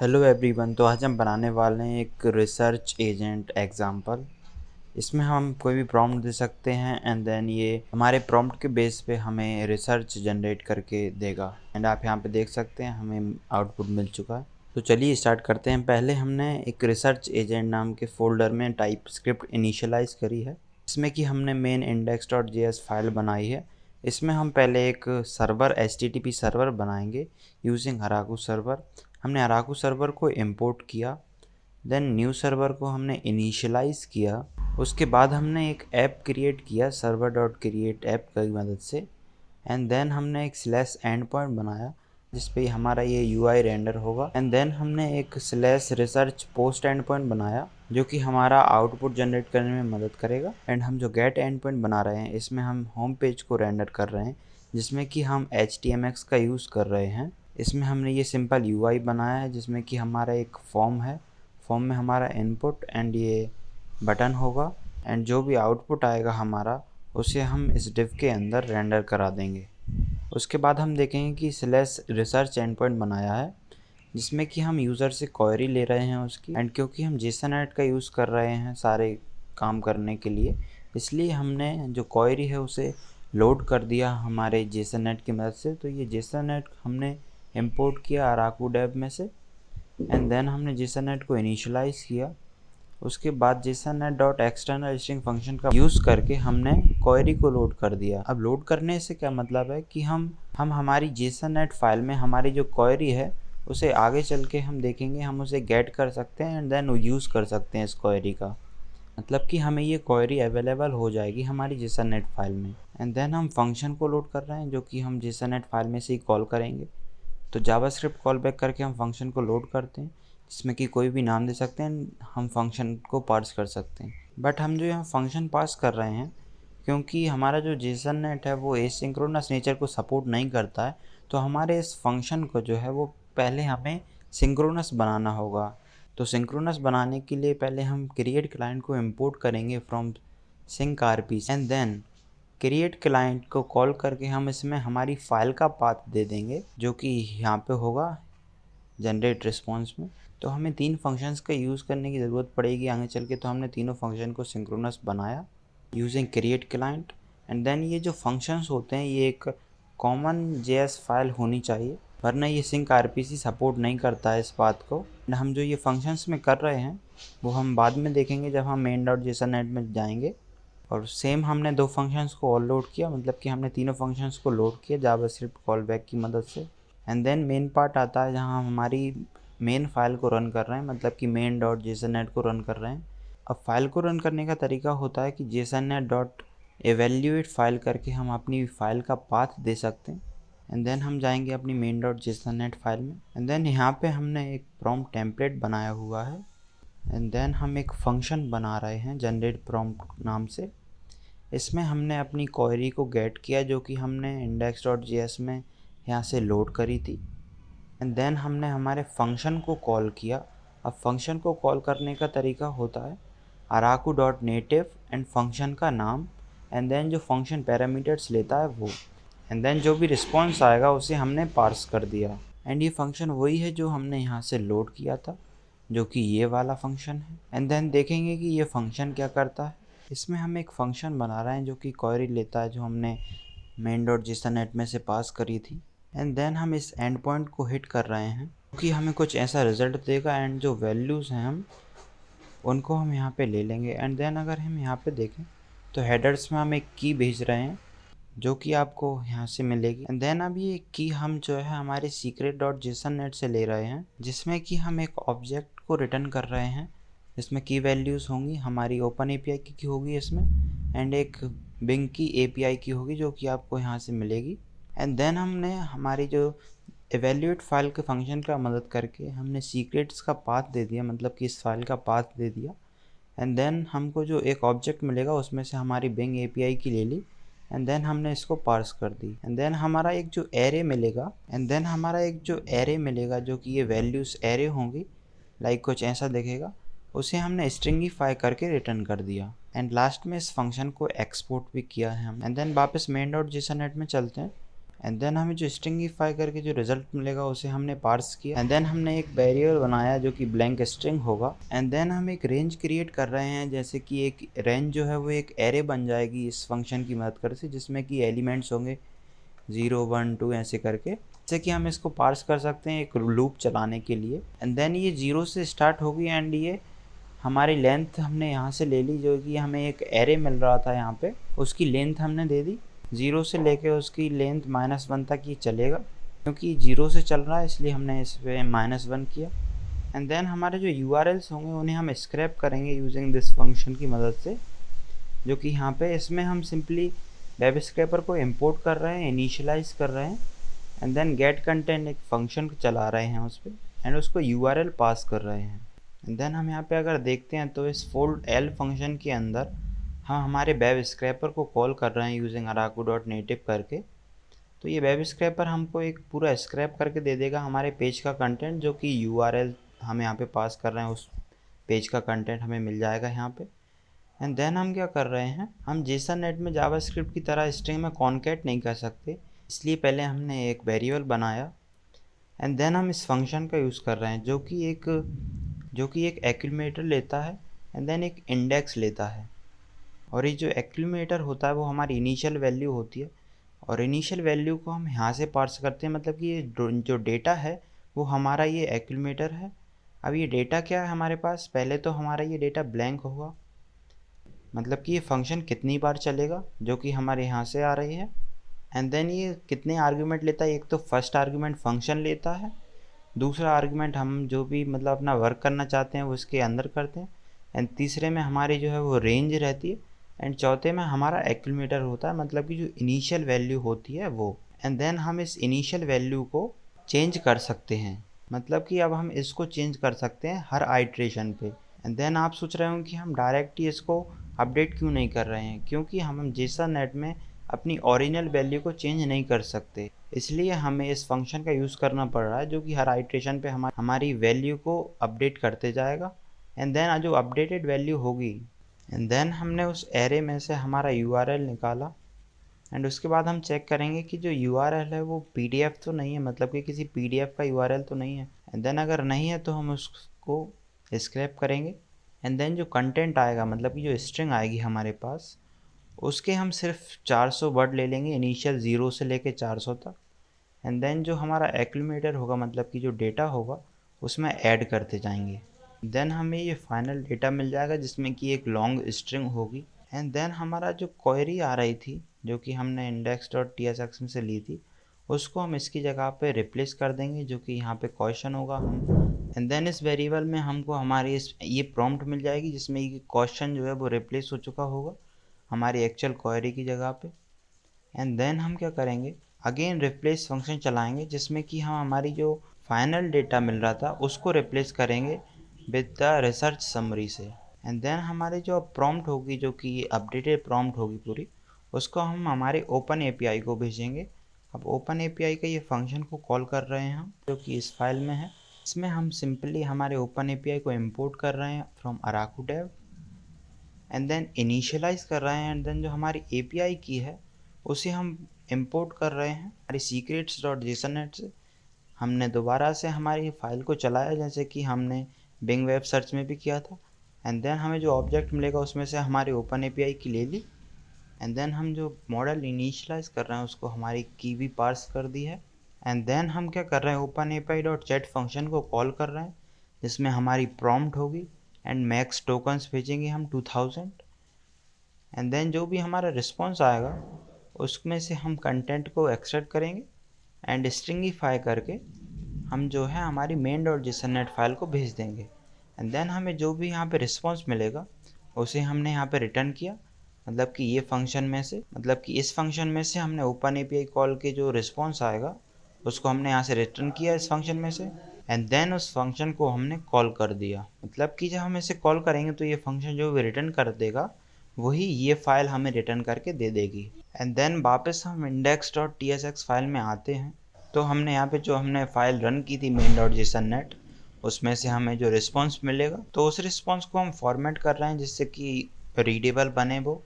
Hello everyone. तो आज हम बनाने वाले हैं एक रिसर्च एजेंट एग्जांपल। इसमें हम कोई भी प्रॉम्प्ट दे सकते हैं एंड देन ये हमारे प्रॉम्प्ट के बेस पे हमें रिसर्च जनरेट करके देगा। एंड आप यहाँ पे देख सकते हैं हमें आउटपुट मिल चुका है। तो चलिए स्टार्ट करते हैं। पहले हमने एक रिसर्च एजेंट नाम के फोल्डर में टाइप स्क्रिप्ट इनिशियलाइज करी है, इसमें कि हमने मेन index.js फाइल बनाई है। इसमें हम पहले एक सर्वर HTTP सर्वर बनाएंगे यूजिंग हराकू सर्वर। हमने हराकू सर्वर को इंपोर्ट किया, देन न्यू सर्वर को हमने इनिशियलाइज़ किया। उसके बाद हमने एक ऐप क्रिएट किया सर्वर डॉट क्रिएट ऐप की मदद से। एंड देन हमने एक स्लैश एंड पॉइंट बनाया जिस पे हमारा ये UI रेंडर होगा। एंड देन हमने एक slash research post and point बनाया जो कि हमारा आउटपुट जनरेट करने में मदद करेगा। एंड हम जो गेट एंड पॉइंट बना रहे हैं इसमें हम होम पेज को रेंडर कर रहे हैं जिसमें कि हम HTMX का यूज़ कर रहे हैं। इसमें हमने ये सिंपल UI बनाया है जिसमें कि हमारा एक फॉर्म है, फॉर्म में हमारा इनपुट एंड ये बटन होगा। एंड जो भी आउटपुट आएगा हमारा उसे हम इस डिव के अंदर रेंडर करा देंगे। उसके बाद हम देखेंगे कि स्लैश रिसर्च एंड पॉइंट बनाया है जिसमें कि हम यूज़र से क्वेरी ले रहे हैं उसकी। एंड क्योंकि हम JSON-NET का यूज़ कर रहे हैं सारे काम करने के लिए, इसलिए हमने जो क्वेरी है उसे लोड कर दिया हमारे JSON-NET की मदद से। तो ये JSON-NET हमने इंपोर्ट किया अराकू डेव में से। एंड देन हमने JSON-NET को इनिशियलाइज़ किया। उसके बाद JSON-NET.external string फंक्शन का यूज़ करके हमने क्वेरी को लोड कर दिया। अब लोड करने से क्या मतलब है कि हम हमारी JSON-NET फाइल में हमारी जो क्वेरी है उसे आगे चल के हम देखेंगे, हम उसे गेट कर सकते हैं एंड देन यूज़ कर सकते हैं इस क्वेरी का। मतलब कि हमें ये क्वेरी अवेलेबल हो जाएगी हमारी JSON-NET फाइल में। एंड देन हम फंक्शन को लोड कर रहे हैं जो कि हम JSON-NET फाइल में से ही कॉल करेंगे। तो जावास्क्रिप्ट कॉल बैक करके हम फंक्शन को लोड करते हैं जिसमें कि कोई भी नाम दे सकते हैं, हम फंक्शन को पास कर सकते हैं। बट हम जो यहाँ फंक्शन पास कर रहे हैं क्योंकि हमारा जो JSON-NET है वो एसिंक्रोनस नेचर को सपोर्ट नहीं करता है, तो हमारे इस फंक्शन को जो है वो पहले हमें सिंक्रोनस बनाना होगा। तो सिंक्रोनस बनाने के लिए पहले हम क्रिएट क्लाइंट को इंपोर्ट करेंगे from sync RPC and then create client को कॉल करके हम इसमें हमारी फाइल का पाथ दे देंगे जो कि यहाँ पे होगा जनरेट रिस्पॉन्स में। तो हमें 3 फंक्शंस का यूज़ करने की ज़रूरत पड़ेगी आगे चल के। तो हमने तीनों फंक्शन को सिंक्रोनस बनाया using create client. And then ये जो फंक्शंस होते हैं ये एक कॉमन JS फाइल होनी चाहिए, वरना ये सिंक RPC सपोर्ट नहीं करता है इस बात को। एंड हम जो ये फंक्शंस में कर रहे हैं वो हम बाद में देखेंगे जब हम main.jsonnet में जाएंगे। और सेम हमने 2 फंक्शंस को और लोड किया, मतलब कि हमने तीनों फंक्शंस को लोड किया जावास्क्रिप्ट कॉल बैक की मदद से। एंड देन मेन पार्ट आता है जहाँ हम हमारी मेन फाइल को रन कर रहे हैं, मतलब कि main.jsonnet को रन कर रहे हैं। अब फाइल को रन करने का तरीका होता है कि JSONNET.evaluate फाइल करके हम अपनी फाइल का पाथ दे सकते हैं। एंड देन हम जाएंगे अपनी main.jsonnet फाइल में। एंड देन यहाँ पे हमने एक प्रॉम्प्ट टेम्पलेट बनाया हुआ है। एंड देन हम एक फंक्शन बना रहे हैं जनरेट प्रॉम्प्ट नाम से। इसमें हमने अपनी क्वेरी को गेट किया जो कि हमने index.js में यहाँ से लोड करी थी। एंड देन हमने हमारे फंक्शन को कॉल किया। अब फंक्शन को कॉल करने का तरीका होता है araku.native एंड फंक्शन का नाम एंड देन जो फंक्शन पैरामीटर्स लेता है वो। एंड देन जो भी रिस्पॉन्स आएगा उसे हमने पार्स कर दिया। एंड ये फंक्शन वही है जो हमने यहाँ से लोड किया था, जो कि ये वाला फंक्शन है। एंड देन देखेंगे कि ये फंक्शन क्या करता है। इसमें हम एक फंक्शन बना रहे हैं जो कि क्वेरी लेता है जो हमने main.jsonnet में से पास करी थी। एंड देन हम इस एंड पॉइंट को हिट कर रहे हैं क्योंकि हमें कुछ ऐसा रिजल्ट देगा। एंड जो वैल्यूज़ हैं हम उनको हम यहाँ पे ले लेंगे। एंड देन अगर हम यहाँ पे देखें तो हेडर्स में हम एक की भेज रहे हैं जो कि आपको यहाँ से मिलेगी। एंड देन अब ये की हम जो है हमारे secret.jsonnet से ले रहे हैं जिसमें कि हम एक ऑब्जेक्ट को रिटर्न कर रहे हैं जिसमें की वैल्यूज़ होंगी हमारी ओपन API की होगी इसमें, एंड एक बिंग की API की होगी जो कि आपको यहाँ से मिलेगी। एंड देन हमने हमारी जो एवेल्यूएट फाइल के फंक्शन का मदद करके हमने सीक्रेट्स का पाथ दे दिया, मतलब कि इस फाइल का पाथ दे दिया। एंड देन हमको जो एक ऑब्जेक्ट मिलेगा उसमें से हमारी बिंग API की ले ली। एंड देन हमने इसको पार्स कर दी। एंड देन हमारा एक जो एरे मिलेगा जो कि ये वैल्यूज़ एरे होंगी, लाइक कुछ ऐसा दिखेगा, उसे हमने स्ट्रिंगीफाई करके रिटर्न कर दिया। एंड लास्ट में इस फंक्शन को एक्सपोर्ट भी किया है हम। एंड देन वापस main.jsonnet में चलते हैं। एंड देन हमें जो स्ट्रिंगिफाई करके जो रिजल्ट मिलेगा उसे हमने पार्स किया एंड देन हमने एक वेरिएबल बनाया जो कि ब्लैंक स्ट्रिंग होगा एंड देन हम एक रेंज क्रिएट कर रहे हैं, जैसे कि एक रेंज जो है वो एक एरे बन जाएगी इस फंक्शन की मदद कर से, जिसमें कि एलिमेंट्स होंगे 0 1 2 ऐसे करके, जैसे कि हम इसको पार्स कर सकते हैं एक लूप चलाने के लिए। एंड देन ये 0 से स्टार्ट होगी एंड ये हमारी लेंथ हमने यहाँ से ले ली, जो कि हमें एक एरे मिल रहा था यहाँ पे, उसकी लेंथ हमने दे दी 0 से लेके उसकी लेंथ -1 तक ये चलेगा, क्योंकि 0 से चल रहा है इसलिए हमने इस पे -1 किया। एंड देन हमारे जो URLs होंगे उन्हें हम स्क्रैप करेंगे यूजिंग दिस फंक्शन की मदद से, जो कि यहाँ पे इसमें हम सिंपली वेब स्क्रैपर को इंपोर्ट कर रहे हैं, इनिशियलाइज कर रहे हैं एंड देन गेट कंटेंट एक फंक्शन चला रहे हैं उस पर एंड उसको URL पास कर रहे हैं। एंड देन हम यहाँ पे अगर देखते हैं तो इस फोल्ड एल फंक्शन के अंदर हम हमारे वेब स्क्रैपर को कॉल कर रहे हैं यूजिंग araku.native करके। तो ये वेब स्क्रैपर हमको एक पूरा स्क्रैप करके दे देगा हमारे पेज का कंटेंट, जो कि URL हम यहाँ पे पास कर रहे हैं, उस पेज का कंटेंट हमें मिल जाएगा यहाँ पे। एंड देन हम क्या कर रहे हैं, हम JSON-NET में जावास्क्रिप्ट की तरह स्ट्रिंग में कॉन्कैट नहीं कर सकते, इसलिए पहले हमने एक वेरिएबल बनाया एंड देन हम इस फंक्शन का यूज़ कर रहे हैं जो कि एक एक्यूमुलेटर लेता है एंड देन एक इंडेक्स लेता है। और ये जो एक्यूमुलेटर होता है वो हमारी इनिशियल वैल्यू होती है और इनिशियल वैल्यू को हम यहाँ से पार्स करते हैं, मतलब कि ये जो डेटा है वो हमारा ये एक्यूमुलेटर है। अब ये डेटा क्या है हमारे पास, पहले तो हमारा ये डेटा ब्लैंक होगा, मतलब कि ये फंक्शन कितनी बार चलेगा जो कि हमारे यहाँ से आ रही है। एंड देन ये कितने आर्गुमेंट लेता है, एक तो फर्स्ट आर्गुमेंट फंक्शन लेता है, दूसरा आर्गुमेंट हम जो भी मतलब अपना वर्क करना चाहते हैं वो इसके अंदर करते हैं, एंड तीसरे में हमारी जो है वो रेंज रहती है, एंड चौथे में हमारा एक्यूमुलेटर होता है, मतलब कि जो इनिशियल वैल्यू होती है वो। एंड देन हम इस इनिशियल वैल्यू को चेंज कर सकते हैं, मतलब कि अब हम इसको चेंज कर सकते हैं हर आइट्रेशन पे। एंड देन आप सोच रहे हो कि हम डायरेक्ट ही इसको अपडेट क्यों नहीं कर रहे हैं, क्योंकि हम JSON-NET में अपनी ओरिजिनल वैल्यू को चेंज नहीं कर सकते, इसलिए हमें इस फंक्शन का यूज़ करना पड़ रहा है जो कि हर आइट्रेशन पे हमारी वैल्यू को अपडेट करते जाएगा। एंड देन जो अपडेटेड वैल्यू होगी, एंड देन हमने उस एरे में से हमारा URL निकाला एंड उसके बाद हम चेक करेंगे कि जो URL है वो PDF तो नहीं है, मतलब कि किसी PDF का URL तो नहीं है। एंड देन अगर नहीं है तो हम उसको स्क्रैप करेंगे एंड देन जो कंटेंट आएगा, मतलब कि जो स्ट्रिंग आएगी हमारे पास, उसके हम सिर्फ 400 वर्ड ले लेंगे इनिशियल 0 से लेके 400 तक। एंड देन जो हमारा एक्यूमुलेटर होगा, मतलब कि जो डेटा होगा, उसमें ऐड करते जाएंगे। देन हमें ये फाइनल डेटा मिल जाएगा जिसमें कि एक लॉन्ग स्ट्रिंग होगी। एंड देन हमारा जो क्वेरी आ रही थी जो कि हमने index.tsx में से ली थी, उसको हम इसकी जगह पे रिप्लेस कर देंगे, जो कि यहाँ पे क्वेश्चन होगा हम। एंड देन इस वेरिएबल में हमको हमारी ये प्रॉम्प्ट मिल जाएगी जिसमें ये क्वेश्चन जो है वो रिप्लेस हो चुका होगा हमारी एक्चुअल क्वेरी की जगह पे। एंड देन हम क्या करेंगे, अगेन रिप्लेस फंक्शन चलाएंगे जिसमें कि हम हमारी जो फाइनल डेटा मिल रहा था उसको रिप्लेस करेंगे विद द रिसर्च समरी से। एंड देन हमारी जो प्रॉम्प्ट होगी, जो कि अपडेटेड प्रॉम्प्ट होगी पूरी, उसको हम हमारे ओपन API को भेजेंगे। अब ओपन API का ये फंक्शन को कॉल कर रहे हैं हम, जो कि इस फाइल में है। इसमें हम सिंपली हमारे ओपन API को इंपोर्ट कर रहे हैं from araku-dev and then initialise कर रहे हैं। एंड देन जो हमारी API की है उसे हम इंपोर्ट कर रहे हैं हमारी secrets.jsonnet से। हमने दोबारा से हमारी फाइल को चलाया जैसे कि हमने बिंग वेब सर्च में भी किया था। एंड देन हमें जो ऑब्जेक्ट मिलेगा उसमें से हमारी ओपन API की ले ली। एंड देन हम जो मॉडल इनिशियलाइज कर रहे हैं उसको हमारी की भी पार्स कर दी है। एंड देन हम क्या कर रहे हैं, OpenAPI.chat फंक्शन को कॉल कर रहे हैं जिसमें हमारी प्रॉम्प्ट होगी एंड मैक्स टोकन्स भेजेंगे हम 2000। एंड देन जो भी हमारा रिस्पॉन्स आएगा उसमें से हम कंटेंट को एक्सट्रैक्ट करेंगे एंड स्ट्रिंगिफाई करके हम जो है हमारी main.jsonnet फाइल को भेज देंगे। एंड देन हमें जो भी यहाँ पे रिस्पॉन्स मिलेगा उसे हमने यहाँ पे रिटर्न किया, मतलब कि ये फंक्शन में से, मतलब कि इस फंक्शन में से हमने ओपन API कॉल के जो रिस्पॉन्स आएगा उसको हमने यहाँ से रिटर्न किया इस फंक्शन में से। एंड देन उस फंक्शन को हमने कॉल कर दिया, मतलब कि जब हम इसे कॉल करेंगे तो ये फंक्शन जो भी रिटर्न कर देगा वही ये फाइल हमें रिटर्न करके दे देगी। एंड देन वापस हम index.tsx फाइल में आते हैं, तो हमने यहाँ पे जो हमने फाइल रन की थी main.jsonnet, उसमें से हमें जो रिस्पॉन्स मिलेगा तो उस रिस्पॉन्स को हम फॉर्मेट कर रहे हैं जिससे कि रीडेबल बने वो।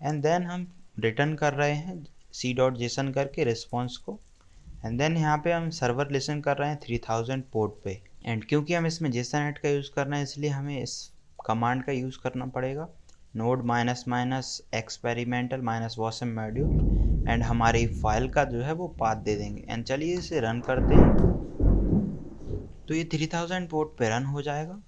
एंड देन हम रिटर्न कर रहे हैं सी डॉट जेसन करके रिस्पॉन्स को, एंड देन यहाँ पे हम सर्वर लिसन कर रहे हैं 3000 पोर्ट पे। एंड क्योंकि हम इसमें जेसन ऐड का यूज़ करना है इसलिए हमें इस कमांड का यूज़ करना पड़ेगा, node minus minus experimental minus wasm module, and हमारी फाइल का जो है वो पाथ दे देंगे। एंड चलिए इसे रन करते हैं, तो ये 3000 पोर्ट पे रन हो जाएगा।